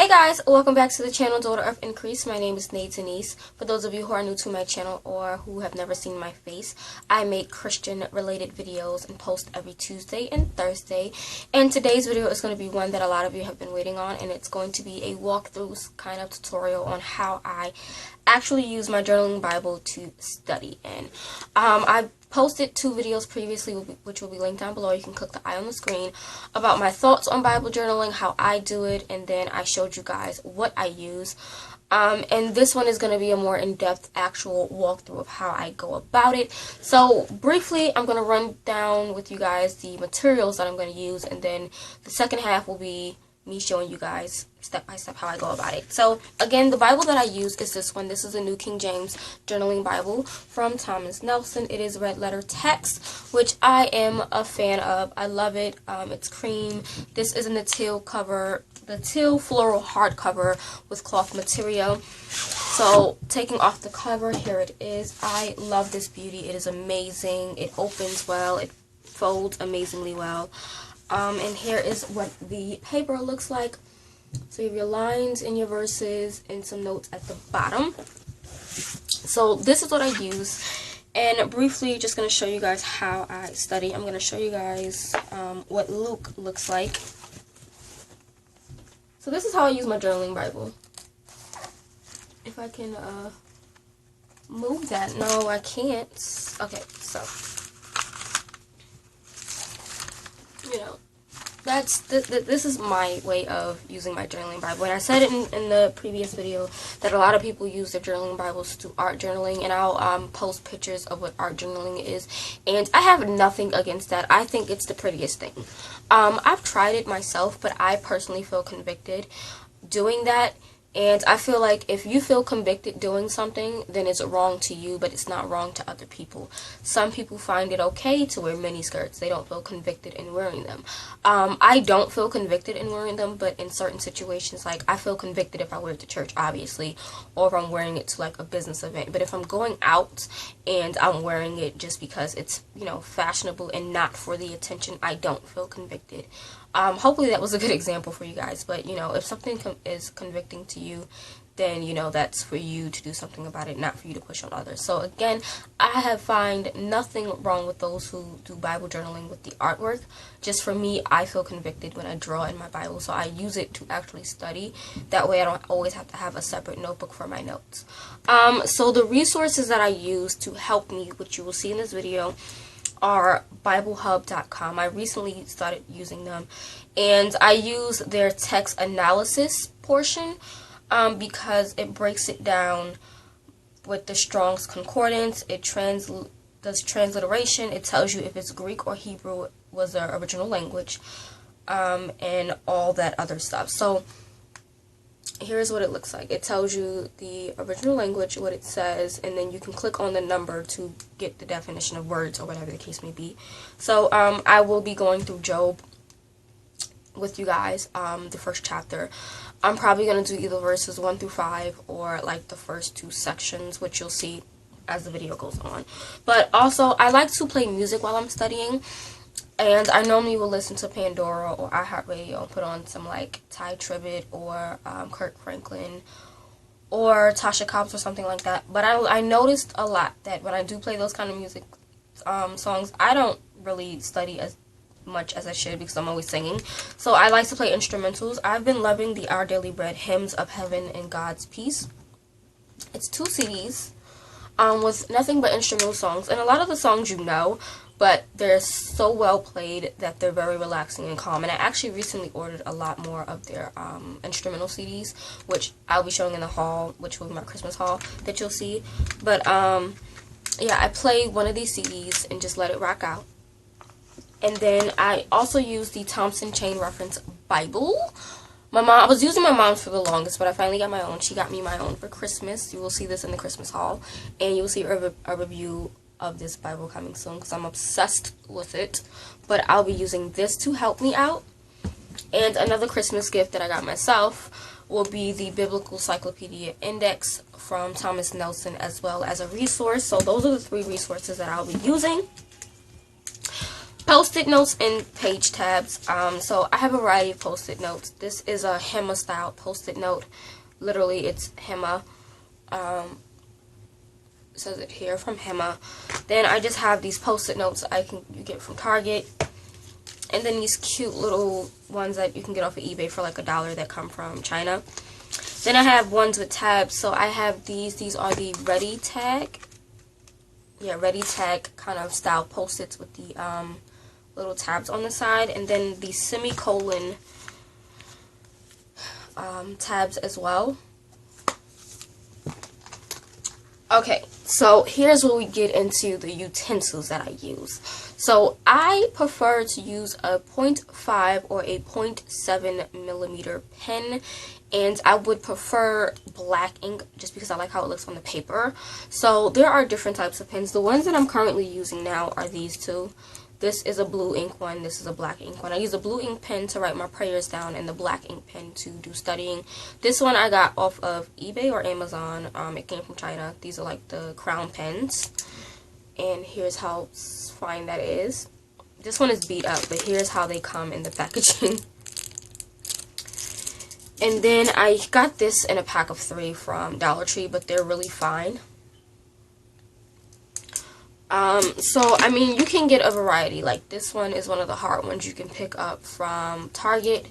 Hey guys, welcome back to the channel Daughter of Increase. My name is Denise. For those of you who are new to my channel or who have never seen my face, I make Christian related videos and post every Tuesday and Thursday. And today's video is going to be one that a lot of you have been waiting on, and it's going to be a walkthrough kind of tutorial on how I actually use my journaling Bible to study. And I posted 2 videos previously, which will be linked down below. You can click the eye on the screen, about my thoughts on Bible journaling, how I do it, and then I showed you guys what I use. And this one is going to be a more in-depth actual walkthrough of how I go about it. So briefly, I'm going to run down with you guys the materials that I'm going to use, and then the second half will be me showing you guys step by step how I go about it. So again, the Bible that I use is this one. This is a New King James Journaling Bible from Thomas Nelson. It is red letter text, which I am a fan of. I love it. It's cream. This is in the teal cover, the teal floral hardcover with cloth material. So taking off the cover, here it is. I love this beauty. It is amazing. It opens well. It folds amazingly well. And here is what the paper looks like. So you have your lines and your verses and some notes at the bottom. So this is what I use. And briefly, just going to show you guys how I study. I'm going to show you guys what Luke looks like. So this is how I use my journaling Bible. If I can move that. No, I can't. Okay, so you know, this is my way of using my journaling Bible. And I said it in the previous video that a lot of people use their journaling Bibles to art journaling, and I'll post pictures of what art journaling is. And I have nothing against that. I think it's the prettiest thing. I've tried it myself, but I personally feel convicted doing that. And I feel like if you feel convicted doing something, then it's wrong to you, but it's not wrong to other people. Some people find it okay to wear mini skirts. They don't feel convicted in wearing them. I don't feel convicted in wearing them, but in certain situations, like I feel convicted if I wear it to church, obviously, or if I'm wearing it to like a business event. But if I'm going out and I'm wearing it just because it's, you know, fashionable and not for the attention, I don't feel convicted. Hopefully that was a good example for you guys, but you know, if something is convicting to you, then you know that's for you to do something about it, not for you to push on others. So again, I have find nothing wrong with those who do Bible journaling with the artwork. Just for me, I feel convicted when I draw in my Bible, so I use it to actually study. That way I don't always have to have a separate notebook for my notes. So the resources that I use to help me, which you will see in this video, are BibleHub.com. I recently started using them, and I use their text analysis portion because it breaks it down with the Strong's Concordance. It does transliteration. It tells you if it's Greek or Hebrew was their original language, and all that other stuff. So here's what it looks like. It tells you the original language, what it says, and then you can click on the number to get the definition of words or whatever the case may be. So I will be going through Job with you guys, the first chapter. I'm probably going to do either verses 1 through 5 or like the first 2 sections, which you'll see as the video goes on. But also, I like to play music while I'm studying. And I normally will listen to Pandora or iHeartRadio and put on some like Ty Tribbett or Kirk Franklin or Tasha Cobbs or something like that. But I noticed a lot that when I do play those kind of music songs, I don't really study as much as I should because I'm always singing. So I like to play instrumentals. I've been loving the Our Daily Bread Hymns of Heaven and God's Peace. It's 2 CDs with nothing but instrumental songs. And a lot of the songs you know, but they're so well played that they're very relaxing and calm. And I actually recently ordered a lot more of their instrumental CDs, which I'll be showing in the haul, which will be my Christmas haul that you'll see. But yeah, I play one of these CDs and just let it rock out. And then I also use the Thompson Chain Reference Bible. I was using my mom's for the longest, but I finally got my own. She got me my own for Christmas. You will see this in the Christmas haul, and you will see a review of this Bible coming soon because I'm obsessed with it. But I'll be using this to help me out. And another Christmas gift that I got myself will be the Biblical Encyclopedia Index from Thomas Nelson, as well as a resource. So those are the 3 resources that I'll be using. Post-it notes and page tabs. So I have a variety of post-it notes. This is a Hema style post-it note. Literally, it's Hema. Says it here, from Hema. Then I just have these post-it notes you get from Target. And then these cute little ones that you can get off of eBay for like $1 that come from China. Then I have ones with tabs. So I have these. These are the Ready Tag. Yeah, Ready Tag kind of style post-its with the little tabs on the side. And then the semicolon tabs as well. Okay, so here's where we get into the utensils that I use. So I prefer to use a 0.5 or a 0.7 millimeter pen, and I would prefer black ink just because I like how it looks on the paper. So there are different types of pens. The ones that I'm currently using now are these two. This is a blue ink one. This is a black ink one. I use a blue ink pen to write my prayers down and the black ink pen to do studying. This one I got off of eBay or Amazon. It came from China. These are like the crown pens. And here's how fine that is. This one is beat up, but here's how they come in the packaging. And then I got this in a pack of 3 from Dollar Tree, but they're really fine. So, I mean, you can get a variety. Like, this one is one of the hard ones you can pick up from Target.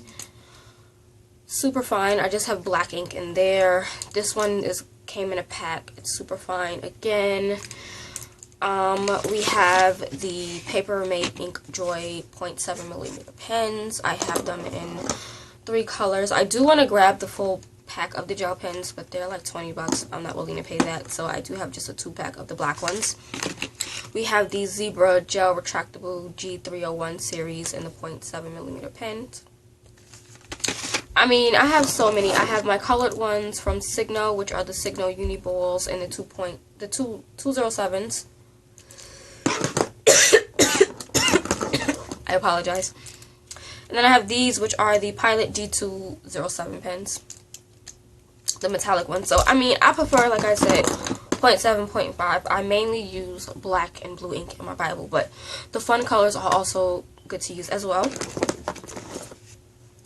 Super fine. I just have black ink in there. This one came in a pack. It's super fine again. We have the Paper Made Ink Joy 0.7 millimeter pens. I have them in 3 colors. I do want to grab the full pack of the gel pens, but they're like 20 bucks. I'm not willing to pay that, so I do have just a 2-pack of the black ones. We have the Zebra Gel Retractable G301 series in the 0.7 millimeter pens. I mean, I have so many. I have my colored ones from Signo, which are the Signo Uni Balls, and the 207s. I apologize. And then I have these, which are the Pilot G207 pens. The metallic ones. So, I mean, I prefer, like I said, 0.7, 0.5. I mainly use black and blue ink in my Bible, but the fun colors are also good to use as well.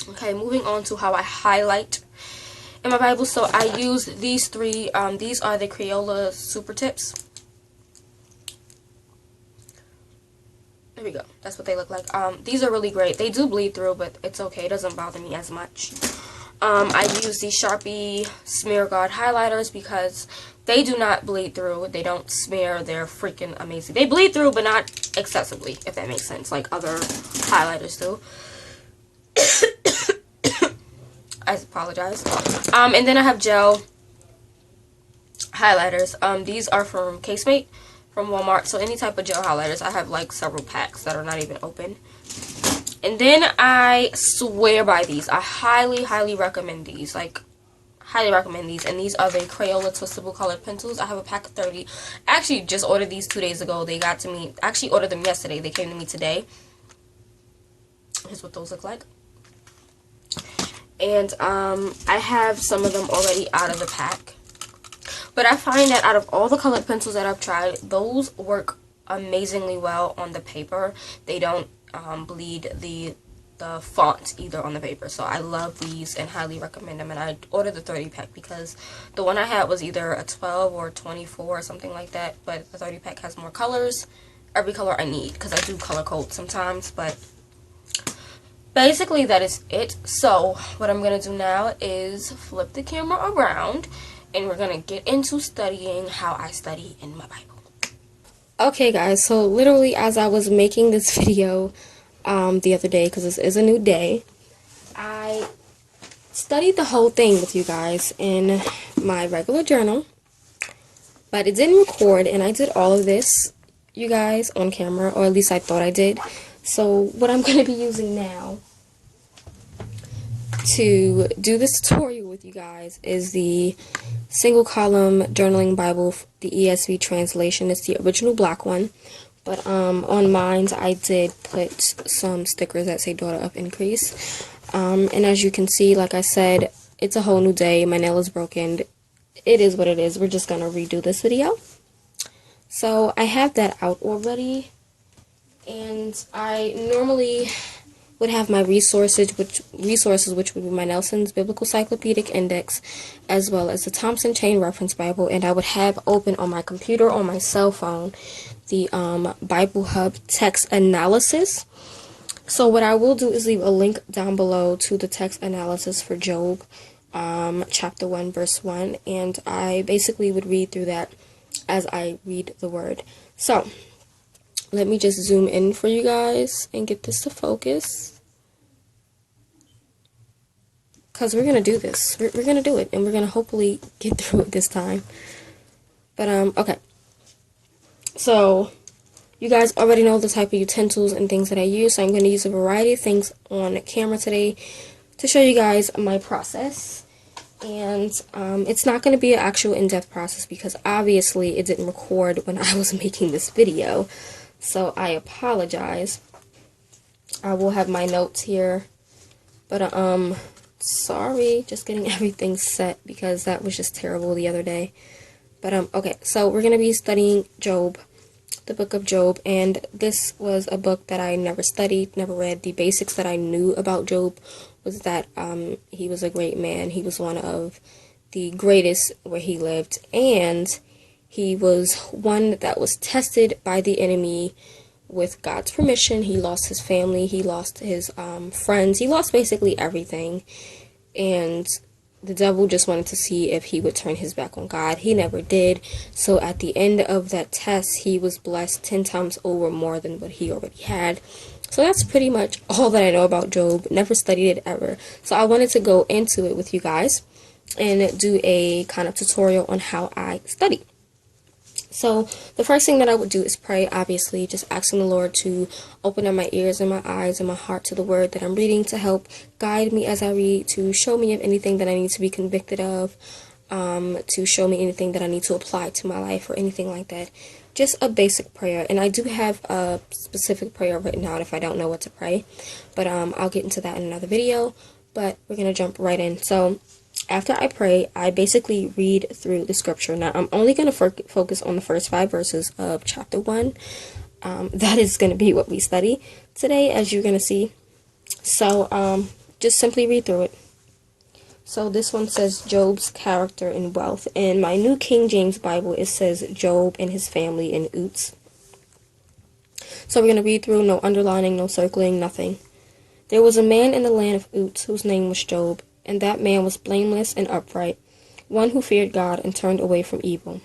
Okay, moving on to how I highlight in my Bible. So, I use these 3. These are the Crayola Super Tips. There we go. That's what they look like. These are really great. They do bleed through, but it's okay. It doesn't bother me as much. I use the Sharpie Smear Guard highlighters because they do not bleed through. They don't smear. They're freaking amazing. They bleed through, but not excessively, if that makes sense, like other highlighters do. I apologize. And then I have gel highlighters. These are from Casemate, from Walmart. So any type of gel highlighters. I have like several packs that are not even open. And then I swear by these. I highly, highly recommend these. Like, highly recommend these. And these are the Crayola Twistable colored pencils. I have a pack of 30. I actually just ordered these 2 days ago. They got to me. I actually ordered them yesterday. They came to me today. Here's what those look like. And I have some of them already out of the pack. But I find that out of all the colored pencils that I've tried, those work amazingly well on the paper. They don't bleed the font either on the paper. So I love these and highly recommend them. And I ordered the 30 pack because the one I had was either a 12 or 24 or something like that. But the 30 pack has more colors. Every color I need because I do color code sometimes. But basically that is it. So what I'm going to do now is flip the camera around and we're going to get into studying how I study in my Bible. Okay guys, so literally as I was making this video the other day, because this is a new day, I studied the whole thing with you guys in my regular journal, but it didn't record, and I did all of this, you guys, on camera, or at least I thought I did. So what I'm going to be using now to do this tutorial with you guys is the single column journaling Bible, the ESV translation. It's the original black one, but on mine I did put some stickers that say daughter of increase, and as you can see, like I said, it's a whole new day. My nail is broken. It is what it is. We're just gonna redo this video. So I have that out already. And I normally would have my resources, which would be my Nelson's Biblical Cyclopedic Index, as well as the Thompson Chain Reference Bible, and I would have open on my computer, on my cell phone, the BibleHub text analysis. So what I will do is leave a link down below to the text analysis for Job, chapter 1, verse 1, and I basically would read through that as I read the word. So let me just zoom in for you guys and get this to focus. Because we're going to do this. We're going to do it. And we're going to hopefully get through it this time. But, okay. So, you guys already know the type of utensils and things that I use. So, I'm going to use a variety of things on camera today to show you guys my process. And, it's not going to be an actual in-depth process because obviously it didn't record when I was making this video. So I apologize. I will have my notes here. But sorry, just getting everything set because that was just terrible the other day. But okay, so we're gonna be studying Job, the book of Job, and this was a book that I never studied, never read. The basics that I knew about Job was that he was a great man. He was one of the greatest where he lived, and he was one that was tested by the enemy with God's permission. He lost his family, he lost his friends, he lost basically everything. And the devil just wanted to see if he would turn his back on God. He never did. So at the end of that test, he was blessed 10 times over more than what he already had. So that's pretty much all that I know about Job. Never studied it ever. So I wanted to go into it with you guys and do a kind of tutorial on how I study. So the first thing that I would do is pray, obviously, just asking the Lord to open up my ears and my eyes and my heart to the word that I'm reading, to help guide me as I read, to show me of anything that I need to be convicted of, to show me anything that I need to apply to my life or anything like that. Just a basic prayer. And I do have a specific prayer written out if I don't know what to pray, but I'll get into that in another video. But we're going to jump right in. So after I pray, I basically read through the scripture. Now, I'm only going to focus on the first 5 verses of chapter 1. That is going to be what we study today, as you're going to see. So, just simply read through it. So, this one says Job's character and wealth. In my New King James Bible, it says Job and his family in Utes. So, we're going to read through, no underlining, no circling, nothing. There was a man in the land of Utes whose name was Job. And that man was blameless and upright, one who feared God and turned away from evil.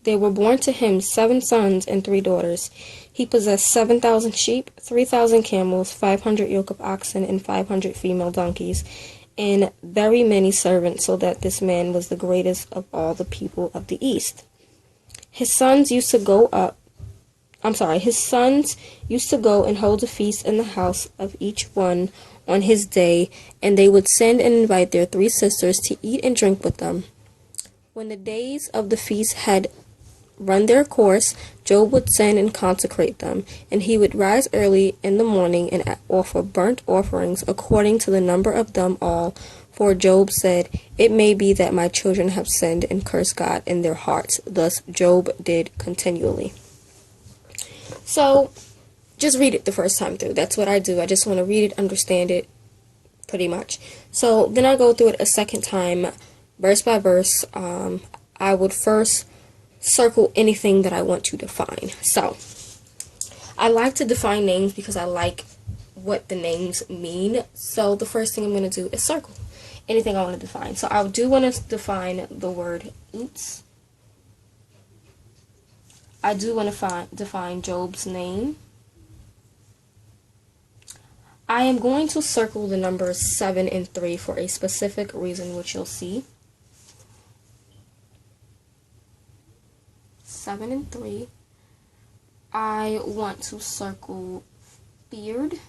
There were born to him 7 sons and 3 daughters. He possessed 7,000 sheep, 3,000 camels, 500 yoke of oxen, and 500 female donkeys, and very many servants, so that this man was the greatest of all the people of the East. His sons used to go and hold a feast in the house of each one on his day, and they would send and invite their 3 sisters to eat and drink with them. When the days of the feast had run their course, Job would send and consecrate them, and he would rise early in the morning and offer burnt offerings according to the number of them all. For Job said, "It may be that my children have sinned and cursed God in their hearts." Thus Job did continually. So, just read it the first time through. That's what I do. I just want to read it, understand it, pretty much. So then I go through it a second time, verse by verse. I would first circle anything that I want to define. So I like to define names because I like what the names mean. So the first thing I'm going to do is circle anything I want to define. So I do want to define the word oops. I do want to define Job's name. I am going to circle the numbers 7 and 3 for a specific reason, which you'll see. 7 and 3. I want to circle feared.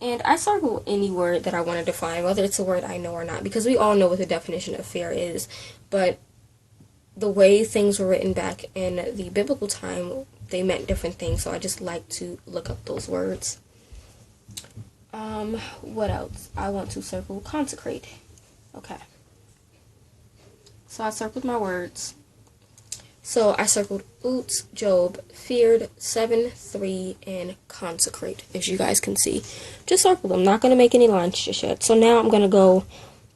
And I circle any word that I want to define, whether it's a word I know or not, because we all know what the definition of fear is. But the way things were written back in the biblical time, they meant different things, so I just like to look up those words. What else? I want to circle consecrate. Okay. So I circled my words. So I circled Oots, Job, Feared, 7, 3, and Consecrate, as you guys can see. Just circle them. Not going to make any lines just yet. So now I'm going to go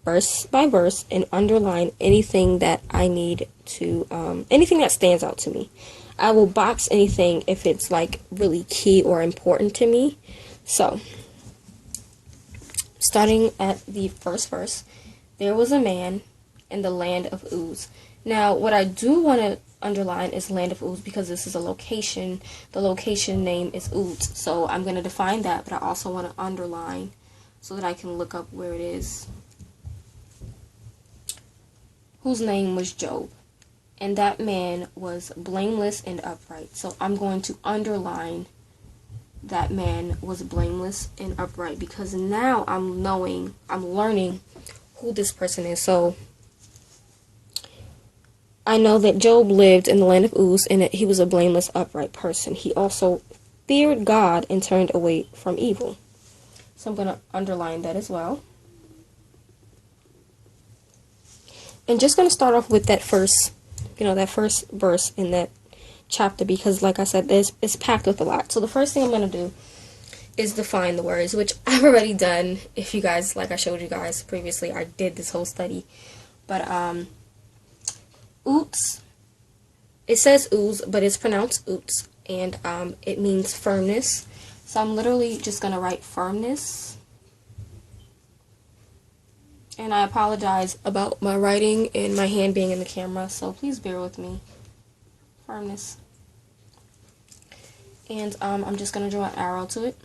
verse by verse and underline anything that I need to, anything that stands out to me. I will box anything if it's like really key or important to me. So, starting at the first verse, there was a man in the land of Uz. Now, what I do want to underline is land of Uz because this is a location. The location name is Uz. So I'm going to define that, but I also want to underline so that I can look up where it is. Whose name was Job. And that man was blameless and upright. So I'm going to underline that man was blameless and upright because now I'm learning who this person is. So I know that Job lived in the land of Uz and that he was a blameless, upright person. He also feared God and turned away from evil. So I'm going to underline that as well. And just going to start off with that first verse in that chapter because, like I said, it's packed with a lot. So the first thing I'm going to do is define the words, which I've already done. If you guys, like I showed you guys previously, I did this whole study. But, oots, it says ooze, but it's pronounced oots, and it means firmness. So I'm literally just going to write firmness. And I apologize about my writing and my hand being in the camera, so please bear with me. Firmness. And I'm just going to draw an arrow to it.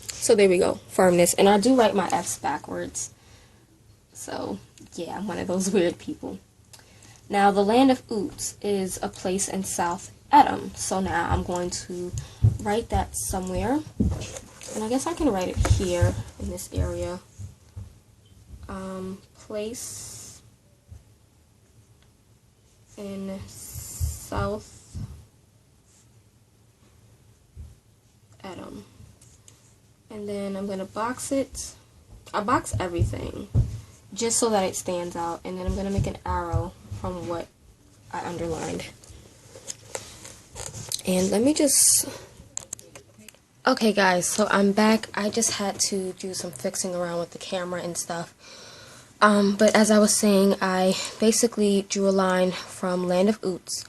So there we go, firmness. And I do write my F's backwards. So, yeah, I'm one of those weird people. Now, the land of Oots is a place in South Edom. So now I'm going to write that somewhere. And I guess I can write it here in this area. Place in South Edom. And then I'm going to box it. I box everything just so that it stands out. And then I'm going to make an arrow from what I underlined. And let me just... Okay guys, so I'm back. I just had to do some fixing around with the camera and stuff. But as I was saying, I basically drew a line from Land of Oots.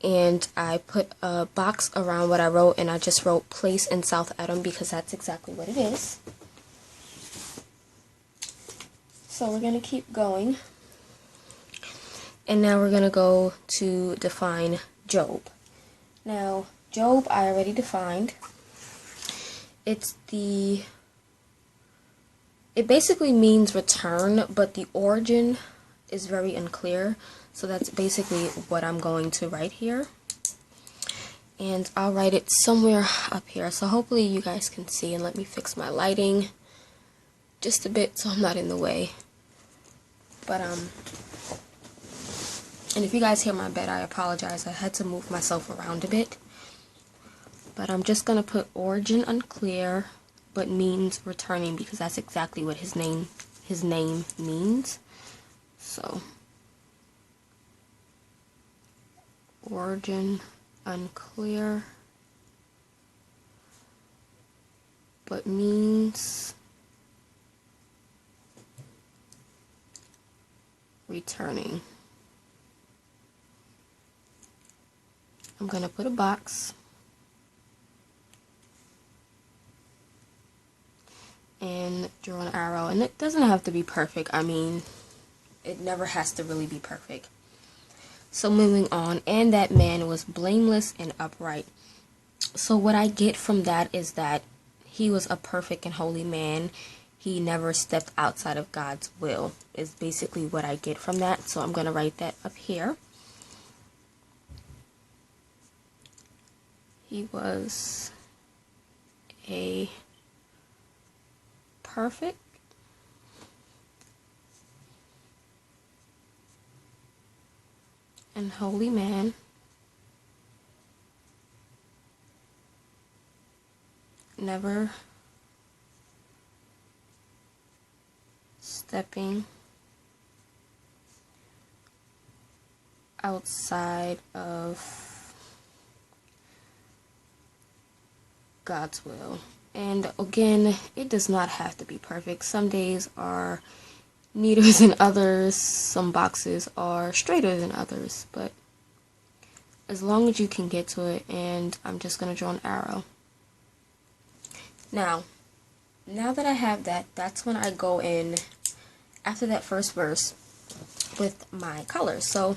And I put a box around what I wrote, and I just wrote place in South Edom because that's exactly what it is. So we're going to keep going. And now we're going to go to define Job. Now, Job I already defined. It basically means return, but the origin is very unclear. So that's basically what I'm going to write here. And I'll write it somewhere up here. So hopefully you guys can see, and let me fix my lighting just a bit so I'm not in the way. But and if you guys hear my bed, I apologize. I had to move myself around a bit. But I'm just going to put origin unclear, but means returning, because that's exactly what his name means. So, origin unclear, but means returning. I'm going to put a box. And draw an arrow. And it doesn't have to be perfect. I mean, it never has to really be perfect. So moving on. And that man was blameless and upright. So what I get from that is that he was a perfect and holy man. He never stepped outside of God's will, is basically what I get from that. So I'm going to write that up here. He was a perfect and holy man, never stepping outside of God's will. And again, it does not have to be perfect. Some days are neater than others. Some boxes are straighter than others. But as long as you can get to it, and I'm just going to draw an arrow. Now that I have that, that's when I go in after that first verse with my colors. So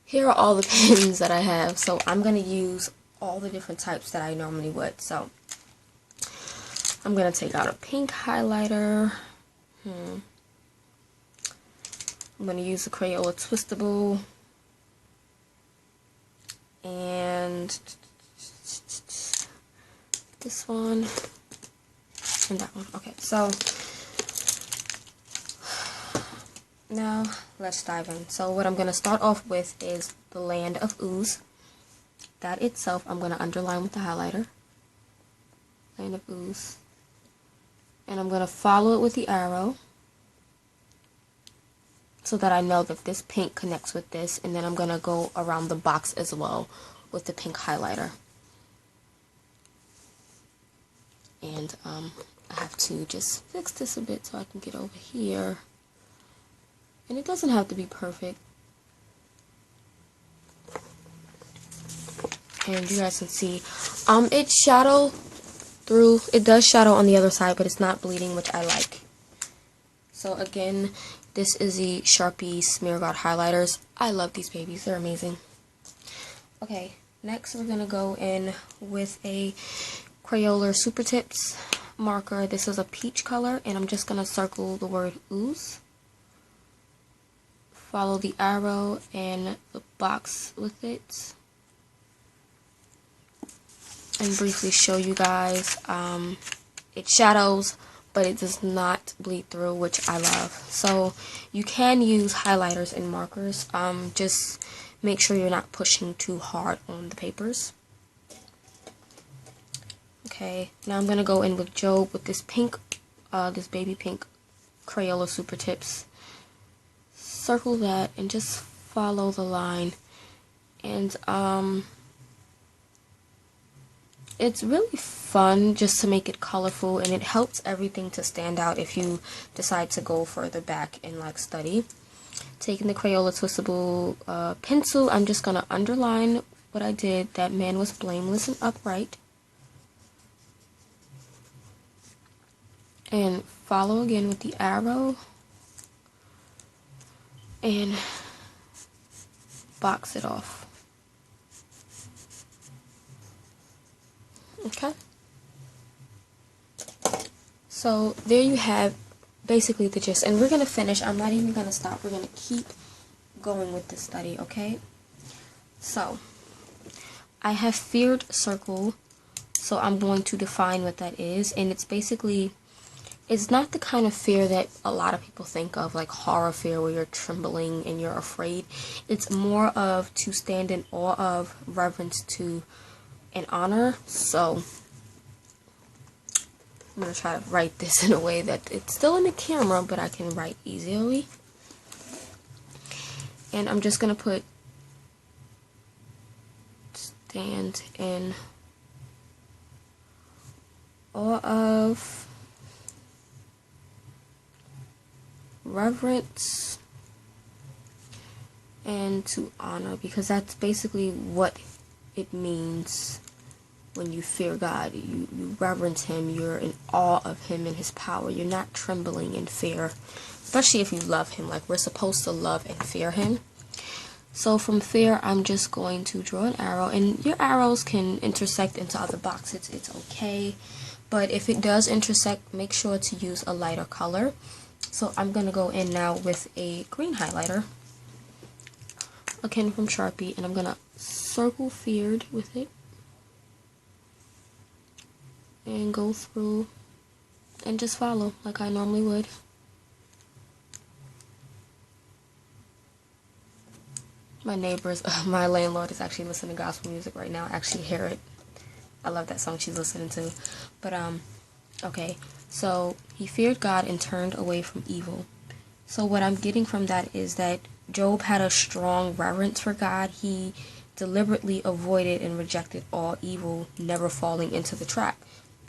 here are all the pens that I have. So I'm going to use all the different types that I normally would. So I'm going to take out a pink highlighter. I'm going to use the Crayola Twistable. And this one. And that one. Okay, so now let's dive in. So what I'm going to start off with is the Land of Ooze. That itself I'm going to underline with the highlighter. Land of Ooze. And I'm going to follow it with the arrow so that I know that this pink connects with this. And then I'm going to go around the box as well with the pink highlighter. And I have to just fix this a bit so I can get over here. And it doesn't have to be perfect. And you guys can see it shadow through. It does shadow on the other side, but it's not bleeding, which I like. So again, this is the Sharpie Smear God highlighters. I love these babies. They're amazing. Okay, next we're going to go in with a Crayola Super Tips marker. This is a peach color, and I'm just going to circle the word ooze. Follow the arrow and the box with it. And briefly show you guys, it shadows, but it does not bleed through, which I love. So you can use highlighters and markers. Just make sure you're not pushing too hard on the papers. Okay, now I'm gonna go in with Job with this pink, this baby pink Crayola Super Tips. Circle that and just follow the line. And it's really fun just to make it colorful, and it helps everything to stand out if you decide to go further back and like study. Taking the Crayola Twistable pencil, I'm just gonna underline what I did. That man was blameless and upright. And follow again with the arrow. And box it off. Okay. So there you have basically the gist. And we're going to finish. I'm not even going to stop. We're going to keep going with this study, okay? So I have feared circle. So I'm going to define what that is. And it's basically, it's not the kind of fear that a lot of people think of, like horror fear where you're trembling and you're afraid. It's more of to stand in awe of, reverence to, and honor. So I'm going to try to write this in a way that it's still in the camera, but I can write easily. And I'm just going to put stand in awe of, reverence, and to honor, because that's basically what it means when you fear God. You reverence Him, you're in awe of Him and His power. You're not trembling in fear, especially if you love Him. Like, we're supposed to love and fear Him. So from fear, I'm just going to draw an arrow, and your arrows can intersect into other boxes. It's okay, but if it does intersect, make sure to use a lighter color. So I'm going to go in now with a green highlighter, again from Sharpie, and I'm going to circle feared with it and go through and just follow like I normally would. My neighbors, my landlord is actually listening to gospel music right now. I actually hear it. I love that song she's listening to. But okay, so he feared God and turned away from evil. So what I'm getting from that is that Job had a strong reverence for God. He deliberately avoided and rejected all evil, never falling into the trap.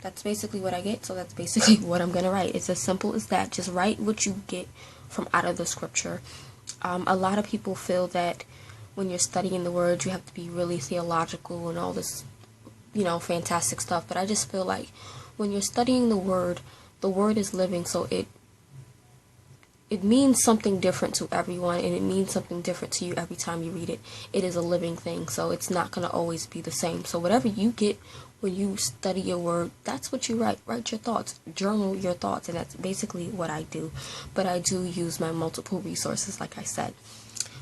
That's basically what I get, so that's basically what I'm going to write. It's as simple as that. Just write what you get from out of the scripture. A lot of people feel that when you're studying the word, you have to be really theological and all this, fantastic stuff. But I just feel like when you're studying the word is living, so it means something different to everyone, and it means something different to you every time you read it. It is a living thing, so it's not going to always be the same. So whatever you get when you study your word, that's what you write. Write your thoughts, journal your thoughts, and that's basically what I do. But I do use my multiple resources, like I said.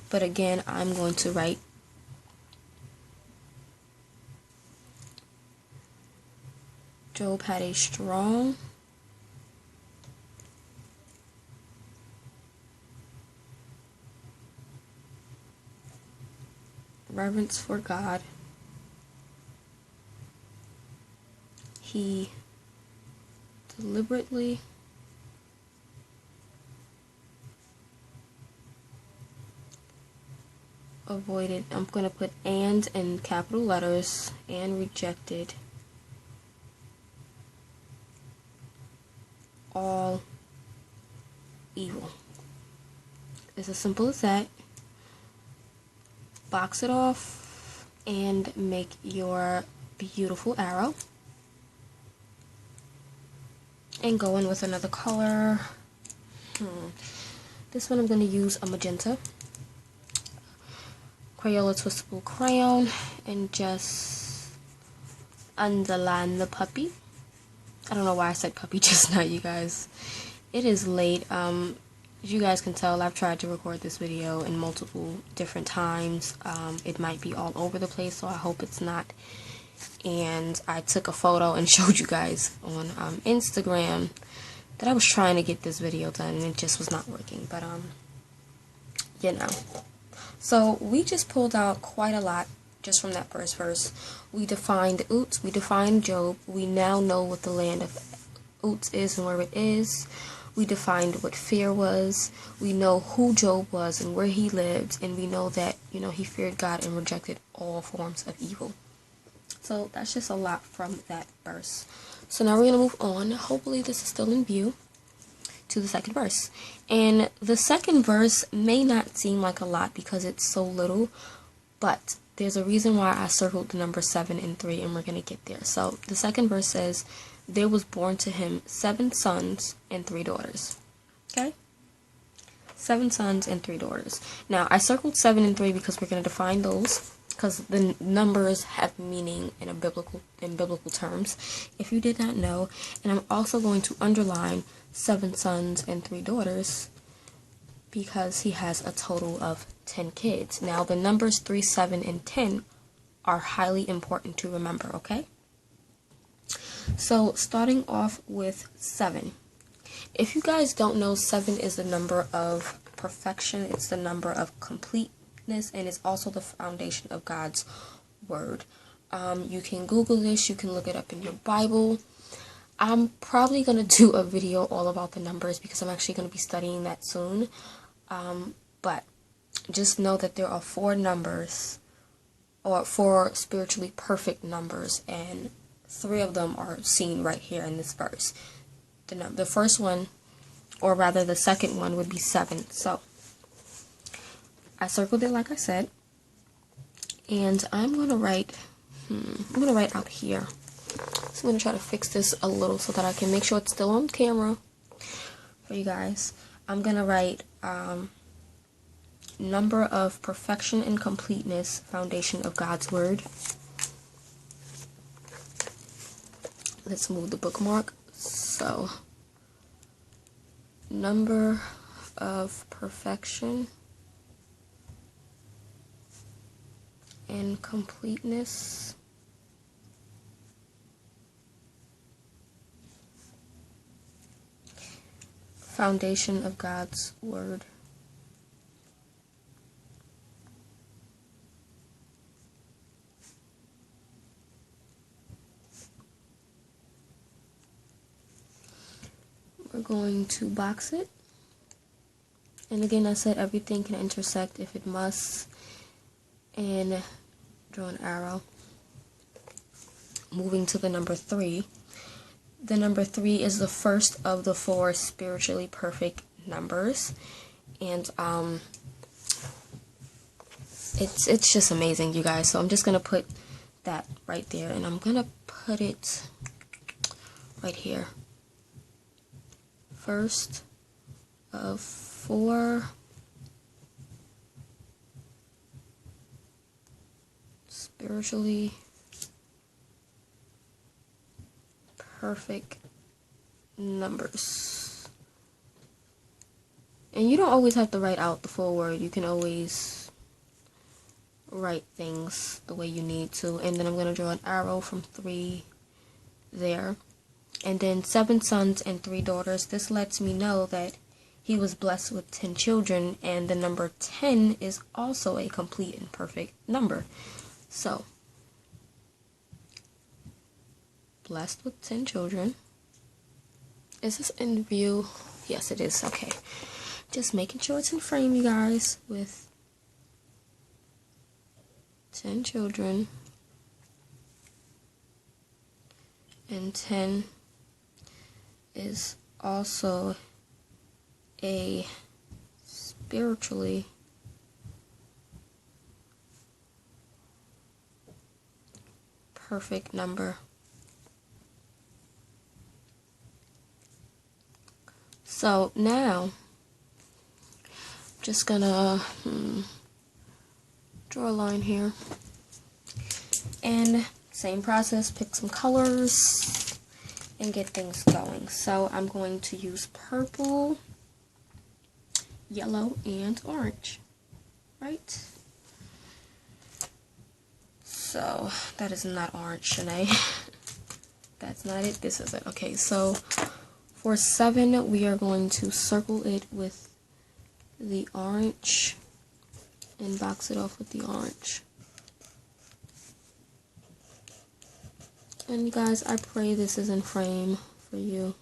But again, I'm going to write Job had a strong reverence for God. He deliberately avoided, I'm going to put and in capital letters, and rejected all evil. It's as simple as that. Box it off and make your beautiful arrow. And go in with another color. This one I'm going to use a magenta. Crayola Twistable crayon, and just underline the puppy. I don't know why I said puppy just now, you guys. It is late. As you guys can tell, I've tried to record this video in multiple different times. It might be all over the place, so I hope it's not. And I took a photo and showed you guys on Instagram that I was trying to get this video done, and it just was not working. But so we just pulled out quite a lot just from that first verse. We defined Uts, we defined Job. We now know what the land of Uts is and where it is. We defined what fear was. We know who Job was and where he lived, and we know that, he feared God and rejected all forms of evil. So that's just a lot from that verse. So now we're going to move on. Hopefully this is still in view, to the second verse. And the second verse may not seem like a lot because it's so little, but there's a reason why I circled the number 7 and 3, and we're going to get there. So the second verse says, there was born to him 7 sons and 3 daughters. Okay? 7 sons and 3 daughters. Now, I circled 7 and 3 because we're going to define those, because the numbers have meaning in biblical terms, if you did not know. And I'm also going to underline 7 sons and 3 daughters because he has a total of 10 kids. Now, the numbers 3, 7, and 10 are highly important to remember, okay? So, starting off with 7. If you guys don't know, 7 is the number of perfection. It's the number of completeness, and it's also the foundation of God's word. You can Google this. You can look it up in your Bible. I'm probably going to do a video all about the numbers because I'm actually going to be studying that soon. But just know that there are 4 numbers, or 4 spiritually perfect numbers, and 3 of them are seen right here in this verse. The first one, or rather the second one, would be 7. So I circled it like I said, and I'm going to write, out here. So I'm going to try to fix this a little so that I can make sure it's still on camera for you guys. I'm going to write number of perfection and completeness, foundation of God's word. Let's move the bookmark. So, number of perfection and completeness, foundation of God's word. We're going to box it And again, I said everything can intersect if it must. And draw an arrow. Moving to the number 3. The number 3 is the first of the 4 spiritually perfect numbers. And it's just amazing, you guys. So I'm just gonna put that right there, and I'm gonna put it right here. First of 4 spiritually perfect numbers. And you don't always have to write out the full word. You can always write things the way you need to. And then I'm going to draw an arrow from 3 there. And then 7 sons and 3 daughters. This lets me know that he was blessed with 10 children. And the number 10 is also a complete and perfect number. So, blessed with 10 children. Is this in view? Yes, it is. Okay. Just making sure it's in frame, you guys. With 10 children. And 10 is also a spiritually perfect number. So now, just gonna draw a line here. And same process, pick some colors and get things going. So I'm going to use purple, yellow, and orange, right? So that is not orange, Shanae. That's not it. This is it. Okay, so for 7, we are going to circle it with the orange and box it off with the orange. And you guys, I pray this is in frame for you.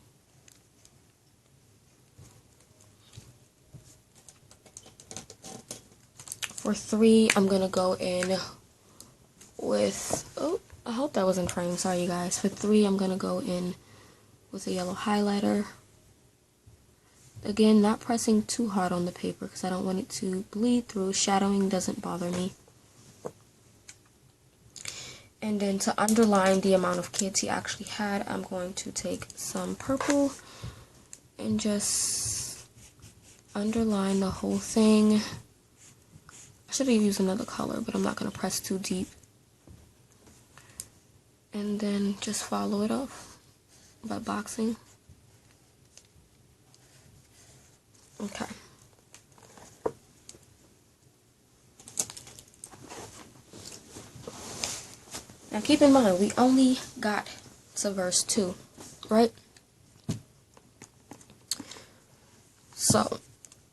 For 3, I'm going to go in with, oh, I hope that was in frame. Sorry, you guys. For 3, I'm going to go in with a yellow highlighter. Again, not pressing too hard on the paper because I don't want it to bleed through. Shadowing doesn't bother me. And then to underline the amount of kids he actually had, I'm going to take some purple and just underline the whole thing. I should have used another color, but I'm not going to press too deep. And then just follow it off by boxing. Okay. Now keep in mind, we only got to verse 2, right? So,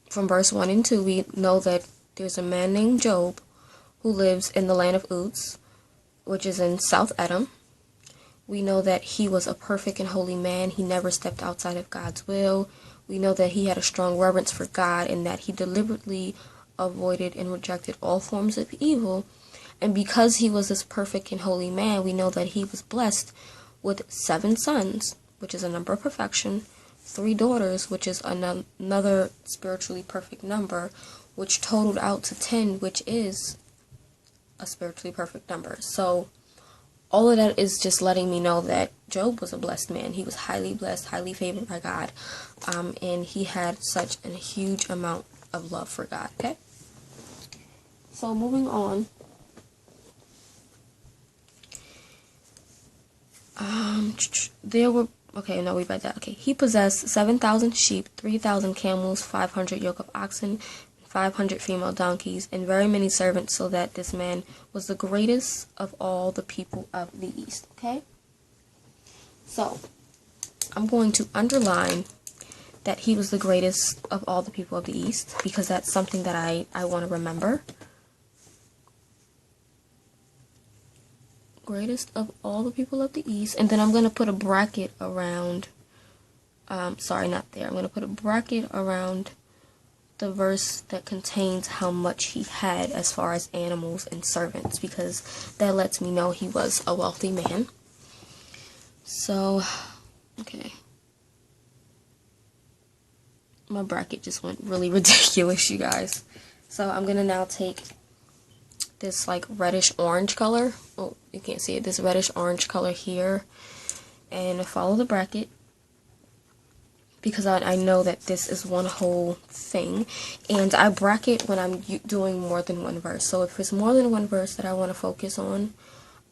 from verse 1 and 2, we know that there's a man named Job who lives in the land of Uz, which is in South Edom. We know that he was a perfect and holy man. He never stepped outside of God's will. We know that he had a strong reverence for God and that he deliberately avoided and rejected all forms of evil. And because he was this perfect and holy man, we know that he was blessed with 7 sons, which is a number of perfection, 3 daughters, which is another spiritually perfect number, which totaled out to 10, which is a spiritually perfect number. So all of that is just letting me know that Job was a blessed man. He was highly blessed, highly favored by God, and he had such a huge amount of love for God, okay? So moving on. There were, okay, no, we read that. Okay, he possessed 7,000 sheep, 3,000 camels, 500 yoke of oxen, 500 female donkeys, and very many servants, so that this man was the greatest of all the people of the East, okay? So, I'm going to underline that he was the greatest of all the people of the East, because that's something that I want to remember. Greatest of all the people of the East. And then I'm going to put a bracket around, sorry, not there. I'm going to put a bracket around the verse that contains how much he had as far as animals and servants, because that lets me know he was a wealthy man. So, okay. My bracket just went really ridiculous, you guys. So I'm going to now take this like reddish orange color. Oh, you can't see it. This reddish orange color here. And follow the bracket. Because I know that this is one whole thing. And I bracket when I'm doing more than one verse. So if it's more than one verse that I want to focus on,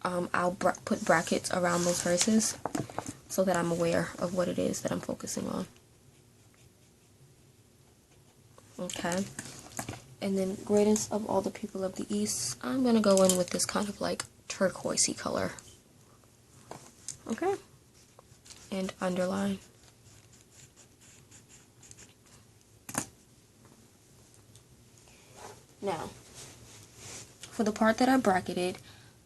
I'll put brackets around those verses so that I'm aware of what it is that I'm focusing on. Okay. And then greatest of all the people of the East, I'm going to go in with this kind of like turquoisey color. Okay. And underline. Now, for the part that I bracketed,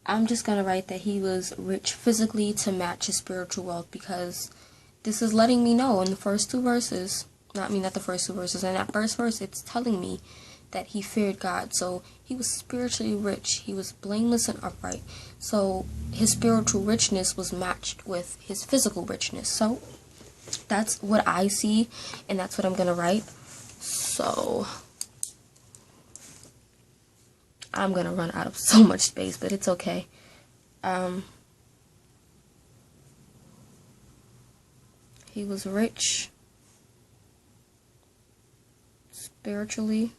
I'm just going to write that he was rich physically to match his spiritual wealth, because this is letting me know in the first two verses, not the first two verses, in that first verse, it's telling me that he feared God. So he was spiritually rich. He was blameless and upright. So his spiritual richness was matched with his physical richness. So that's what I see, and that's what I'm going to write. So I'm going to run out of so much space, but it's okay. He was rich spiritually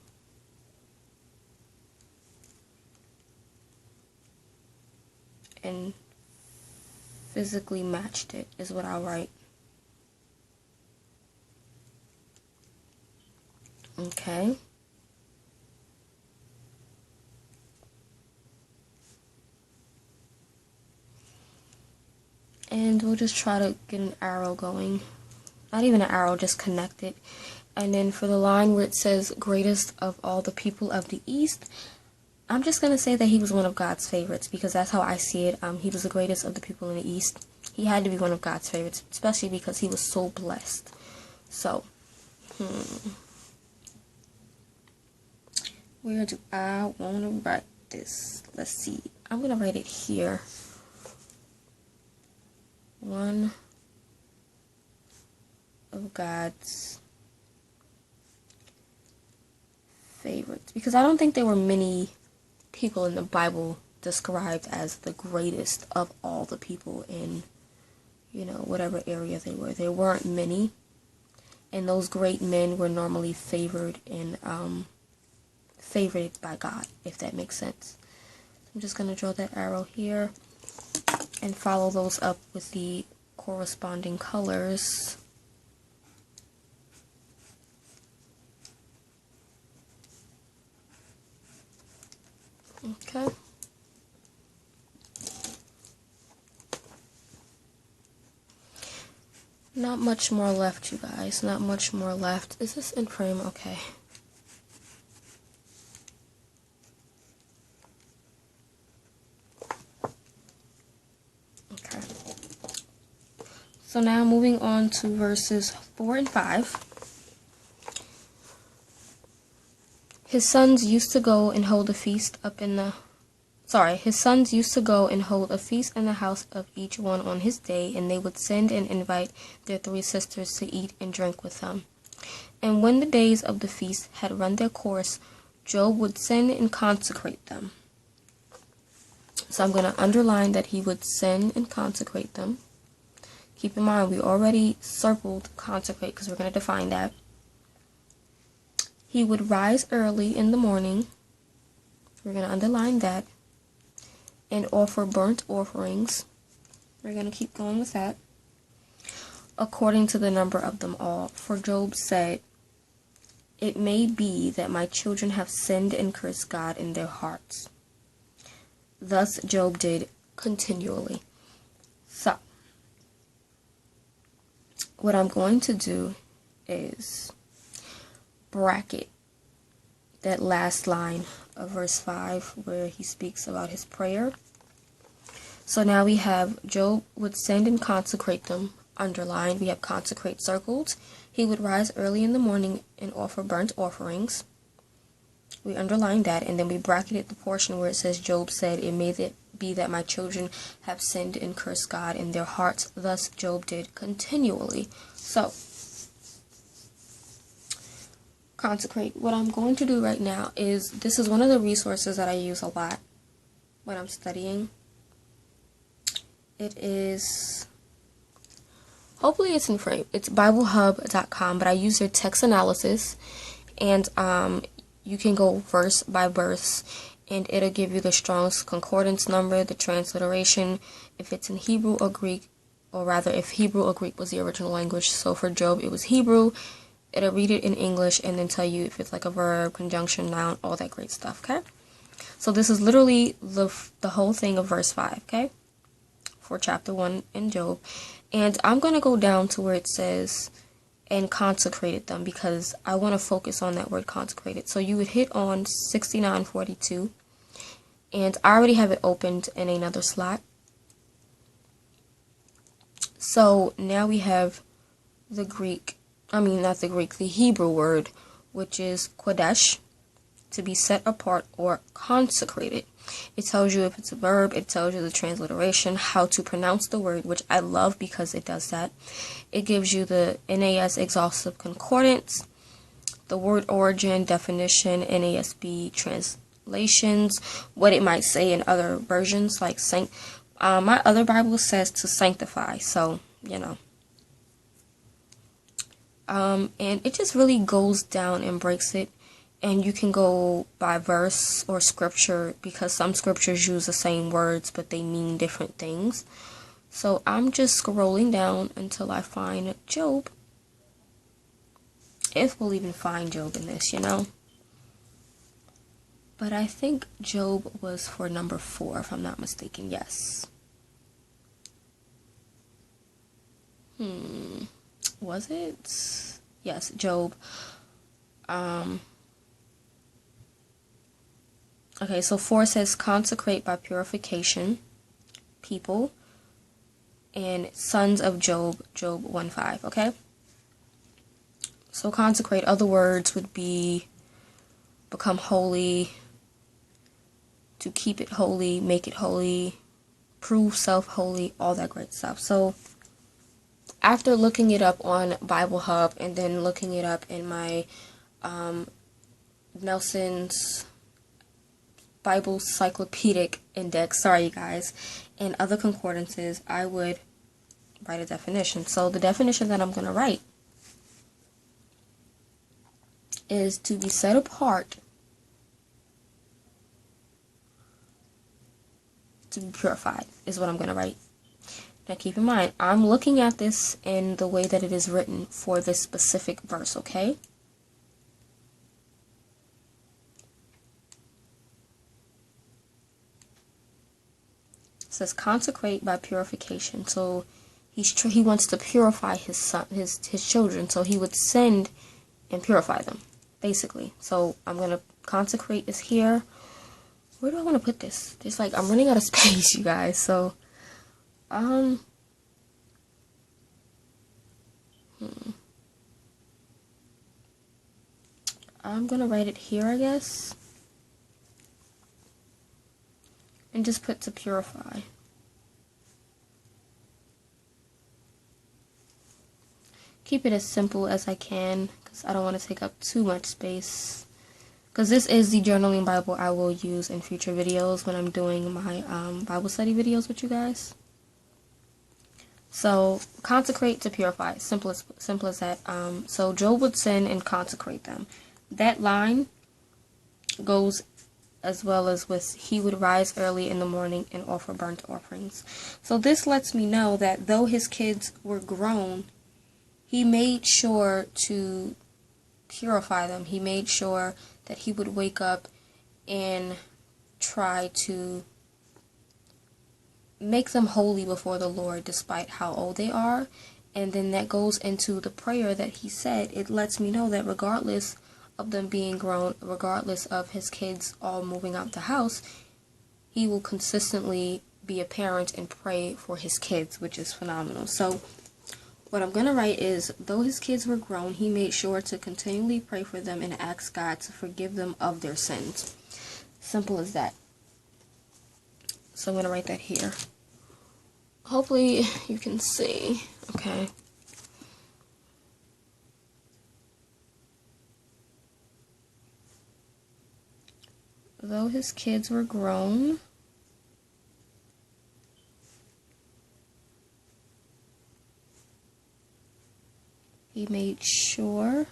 and physically matched it is what I'll write. Okay. And we'll just try to get an arrow going. Not even an arrow, just connect it. And then for the line where it says greatest of all the people of the East, I'm just going to say that he was one of God's favorites, because that's how I see it. He was the greatest of the people in the East. He had to be one of God's favorites, especially because he was so blessed. So, where do I want to write this? Let's see. I'm going to write it here. One of God's favorites. Because I don't think there were many people in the Bible described as the greatest of all the people in, whatever area they were. There weren't many. And those great men were normally favored and favored by God, if that makes sense. I'm just going to draw that arrow here and follow those up with the corresponding colors. Okay. Not much more left, you guys. Not much more left. Is this in frame? Okay. Okay. So now moving on to verses 4 and 5. His sons used to go and hold a feast His sons used to go and hold a feast in the house of each one on his day, and they would send and invite their 3 sisters to eat and drink with them. And when the days of the feast had run their course, Job would send and consecrate them. So I'm going to underline that he would send and consecrate them. Keep in mind, we already circled consecrate because we're going to define that. He would rise early in the morning. We're going to underline that. And offer burnt offerings. We're going to keep going with that. According to the number of them all. For Job said, "It may be that my children have sinned and cursed God in their hearts." Thus Job did continually. So, what I'm going to do is bracket that last line of verse 5 where he speaks about his prayer. So now we have Job would send and consecrate them. underlined. We have consecrate circled. He would rise early in the morning and offer burnt offerings. We underlined that, and then we bracketed the portion where it says Job said, "It may be that my children have sinned and cursed God in their hearts. Thus Job did continually." So, consecrate. What I'm going to do right now is, this is one of the resources that I use a lot when I'm studying. It is, hopefully it's in frame. It's BibleHub.com, but I use their text analysis, and you can go verse by verse, and it'll give you the Strong's Concordance number, the transliteration, if it's in Hebrew or Greek, or rather if Hebrew or Greek was the original language. So for Job, it was Hebrew. It'll read it in English and then tell you if it's like a verb, conjunction, noun, all that great stuff, okay? So this is literally the whole thing of verse 5, okay? For chapter 1 in Job. And I'm going to go down to where it says, "and consecrated them," because I want to focus on that word consecrated. So you would hit on 6942, and I already have it opened in another slot. So now we have the the Hebrew word, which is kodesh, to be set apart or consecrated. It tells you if it's a verb, it tells you the transliteration, how to pronounce the word, which I love because it does that. It gives you the NAS exhaustive concordance, the word origin, definition, NASB translations, what it might say in other versions, like my other Bible says to sanctify, so, you know. And it just really goes down and breaks it. And you can go by verse or scripture, because some scriptures use the same words, but they mean different things. So I'm just scrolling down until I find Job. If we'll even find Job in this, you know. But I think Job was for number 4, if I'm not mistaken. Yes. Was it? Yes, Job. Okay, so 4 says consecrate by purification, people, and sons of Job, Job 1:5, okay? So consecrate, other words would be become holy, to keep it holy, make it holy, prove self holy, all that great stuff. So after looking it up on BibleHub and then looking it up in my Nelson's Bible Cyclopedic Index, sorry you guys, and other concordances, I would write a definition. So the definition that I'm going to write is to be set apart, to be purified, is what I'm going to write. Now keep in mind, I'm looking at this in the way that it is written for this specific verse, okay? It says consecrate by purification. So he wants to purify his children. So he would send and purify them, basically. So I'm gonna consecrate is here. Where do I want to put this? It's like I'm running out of space, you guys. So I'm gonna write it here, I guess. And just put to purify. Keep it as simple as I can, because I don't want to take up too much space. Because this is the journaling Bible I will use in future videos when I'm doing my Bible study videos with you guys. So, consecrate to purify. Simple as that. So, Job would sin and consecrate them. That line goes as well as with he would rise early in the morning and offer burnt offerings. So this lets me know that though his kids were grown, he made sure to purify them. He made sure that he would wake up and try to make them holy before the Lord despite how old they are. And then that goes into the prayer that he said. It lets me know that regardless of them being grown, regardless of his kids all moving out the house, he will consistently be a parent and pray for his kids, which is phenomenal. So what I'm going to write is, though his kids were grown, he made sure to continually pray for them and ask God to forgive them of their sins. Simple as that. So I'm going to write that here. Hopefully you can see. Okay. Though his kids were grown, he made sure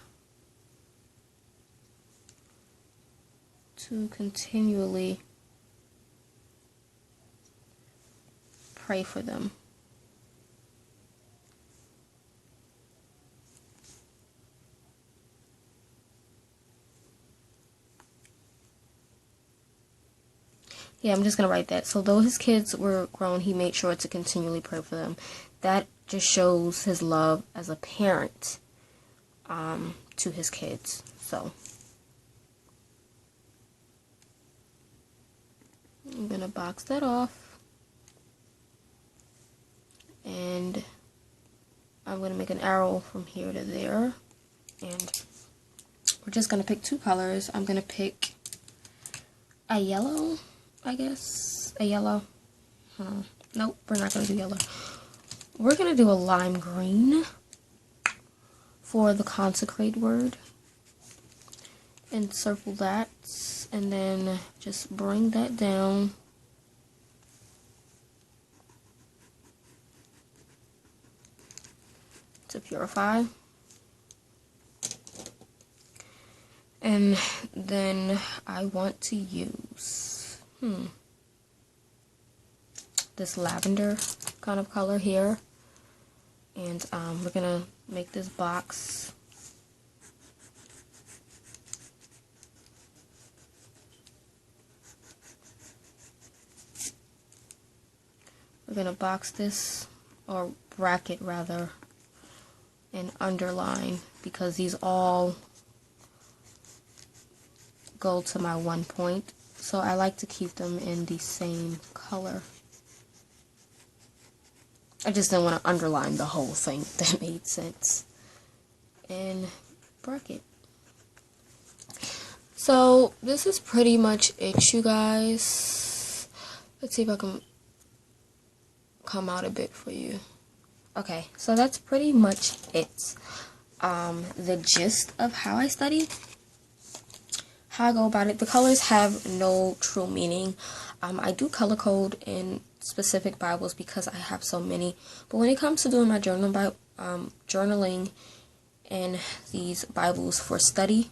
to continually pray for them. Yeah, I'm just going to write that. So though his kids were grown, he made sure to continually pray for them. That just shows his love as a parent to his kids. So I'm going to box that off. And I'm going to make an arrow from here to there. And we're just going to pick two colors. I'm going to pick a yellow, I guess. A yellow. Nope, we're not going to do yellow. We're going to do a lime green for the consecrate word. And circle that. And then just bring that down. To purify. And then I want to use this lavender kind of color here. And we're gonna make this box this, or bracket rather, and underline, because these all go to my 1 point, so I like to keep them in the same color. I just didn't want to underline the whole thing, if that made sense. And bracket. So this is pretty much it, you guys. Let's see if I can come out a bit for you. Okay, so that's pretty much it. The gist of how I study, how I go about it. The colors have no true meaning. I do color code in specific Bibles because I have so many. But when it comes to doing my journaling in these Bibles for study,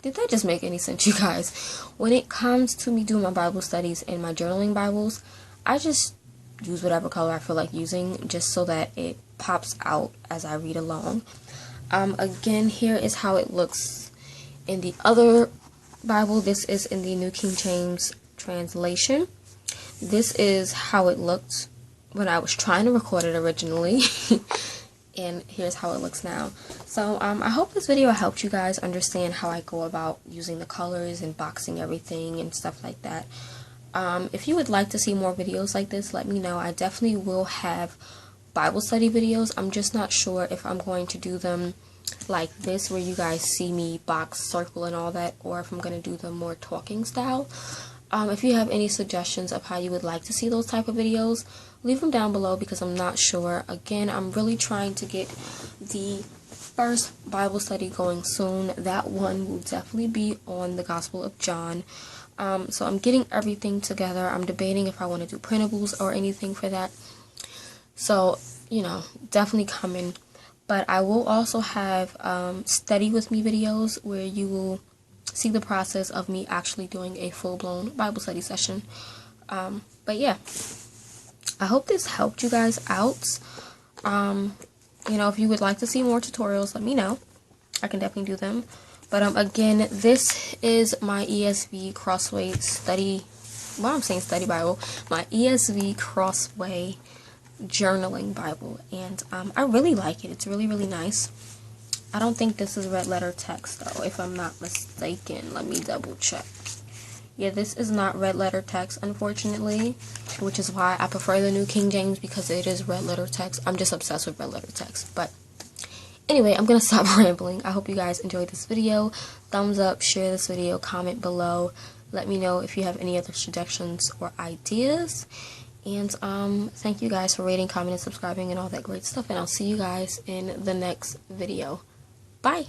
did that just make any sense, you guys? When it comes to me doing my Bible studies in my journaling Bibles, I just use whatever color I feel like using, just so that it pops out as I read along. Again, here is how it looks in the other Bible. This is in the New King James translation. This is how it looked when I was trying to record it originally. And here's how it looks now. So I hope this video helped you guys understand how I go about using the colors and boxing everything and stuff like that. If you would like to see more videos like this, let me know. I definitely will have Bible study videos. I'm just not sure if I'm going to do them like this, where you guys see me box, circle, and all that, or if I'm going to do them more talking style. If you have any suggestions of how you would like to see those type of videos, leave them down below, because I'm not sure. Again, I'm really trying to get the first Bible study going soon. That one will definitely be on the Gospel of John. So I'm getting everything together. I'm debating if I want to do printables or anything for that. So, you know, definitely coming. But I will also have study with me videos where you will see the process of me actually doing a full-blown Bible study session. But yeah, I hope this helped you guys out. You know, if you would like to see more tutorials, let me know. I can definitely do them. But again, this is my ESV Crossway study. Well, I'm saying study Bible. My ESV Crossway journaling Bible, and I really like it. It's really, really nice. I don't think this is red letter text though, if I'm not mistaken. Let me double check. Yeah, this is not red letter text, unfortunately, which is why I prefer the New King James, because it is red letter text. I'm just obsessed with red letter text. But anyway, I'm gonna stop rambling. I hope you guys enjoyed this video. Thumbs up, share this video, comment below. Let me know if you have any other suggestions or ideas. And thank you guys for rating, commenting, subscribing, and all that great stuff. And I'll see you guys in the next video. Bye!